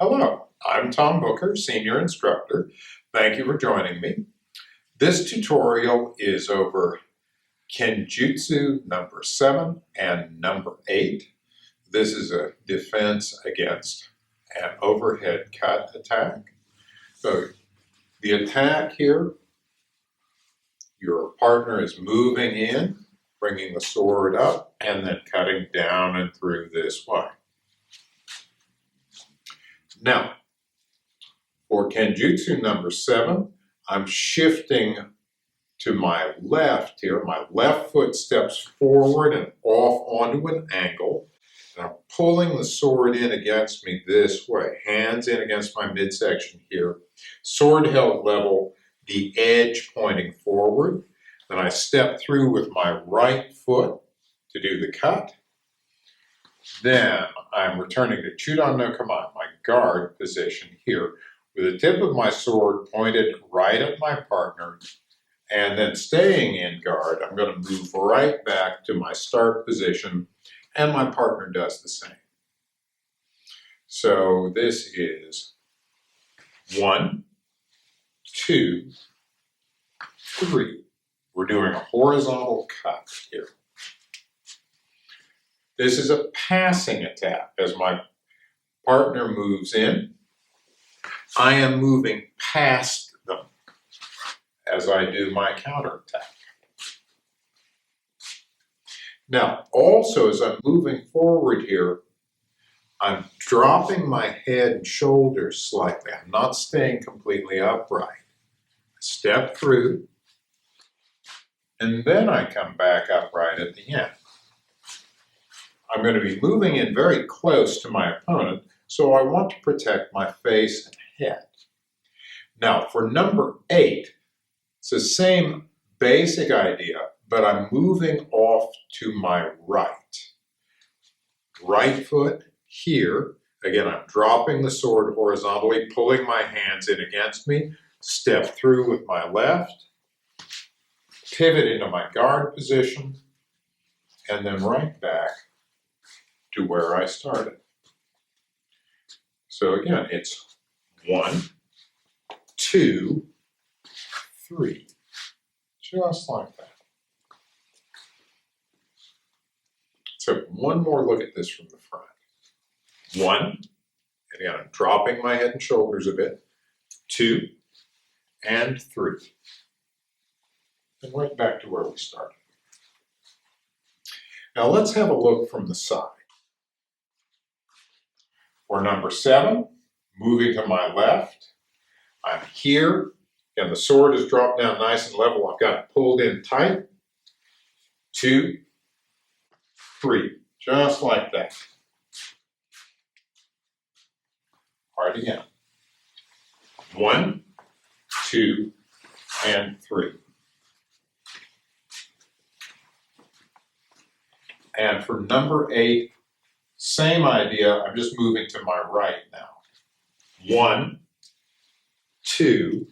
Hello, I'm Tom Booker, Senior Instructor. Thank you for joining me. This tutorial is over Kenjutsu number 7 and number 8. This is a defense against an overhead cut attack. So the attack here, your partner is moving in, bringing the sword up, and then cutting down and through this way. Now, for Kenjutsu number 7, I'm shifting to my left here. My left foot steps forward and off onto an angle. And I'm pulling the sword in against me this way. Hands in against my midsection here. Sword held level, the edge pointing forward. Then I step through with my right foot to do the cut. Then I'm returning to Chudan no Kama, my guard position here, with the tip of my sword pointed right at my partner, and then staying in guard, I'm going to move right back to my start position, and my partner does the same. So this is 1, 2, 3. We're doing a horizontal cut here. This is a passing attack. As my partner moves in, I am moving past them as I do my counterattack. Now, also as I'm moving forward here, I'm dropping my head and shoulders slightly. I'm not staying completely upright. I step through, and then I come back upright at the end. I'm going to be moving in very close to my opponent, so I want to protect my face and head. Now, for number 8, it's the same basic idea, but I'm moving off to my right. Right foot here. Again, I'm dropping the sword horizontally, pulling my hands in against me, step through with my left, pivot into my guard position, and then right back to where I started. So again, it's 1, 2, 3, just like that. So one more look at this from the front. 1, again, I'm dropping my head and shoulders a bit. 2, and 3. And right back to where we started. Now let's have a look from the side. For number 7, moving to my left, I'm here, and the sword is dropped down nice and level. I've got it pulled in tight. 2, 3, just like that. All right, again. 1, 2, and 3. And for number 8, same idea, I'm just moving to my right now. 1, 2,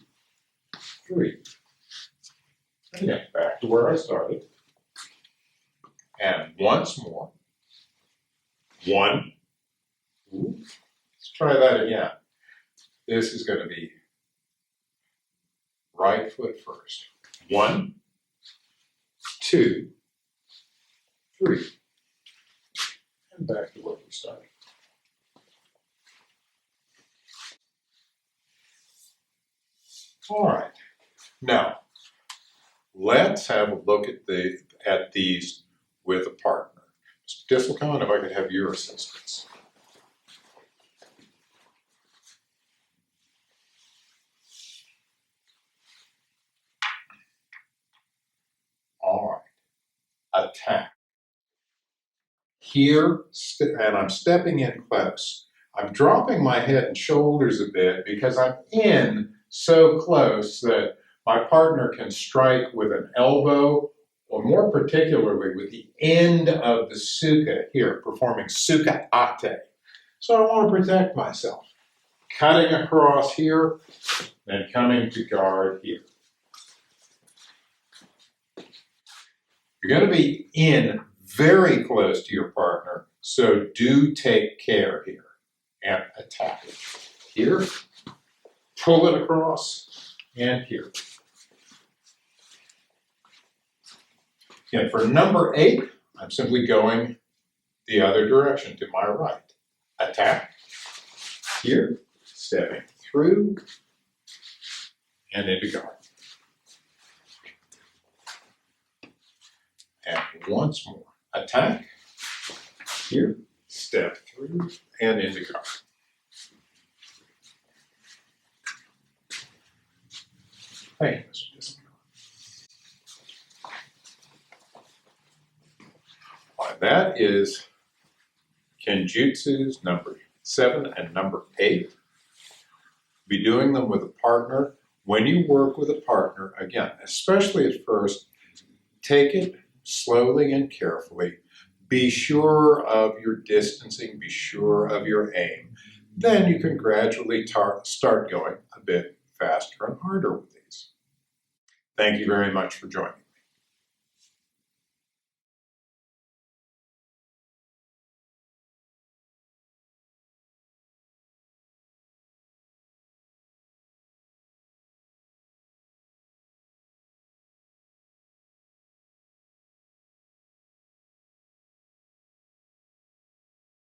3. And again, back to where I started. And once more. 1. Let's try that again. This is going to be right foot first. 1, 2, 3. And back to where we started. All right. Now, let's have a look at these with a partner. Mr. Disselcon, if I could have your assistance. All right. Attack. Here, and I'm stepping in close. I'm dropping my head and shoulders a bit because I'm in so close that my partner can strike with an elbow, or more particularly with the end of the suka here, performing suka ate. So I want to protect myself. Cutting across here, then coming to guard here. You're going to be in very close to your partner, so do take care here. and attack. Here, pull it across, and here. And for number 8, I'm simply going the other direction to my right. Attack. Here, stepping through, and into guard. And once more. Attack. Here, step through, and into guard. Thank you, Mr. Discipline. That is Kenjutsu's number 7 and number 8. Be doing them with a partner. When you work with a partner, again, especially at first, take it slowly and carefully. Be sure of your distancing, be sure of your aim. Then you can gradually start going a bit faster and harder with these. Thank you very much for joining.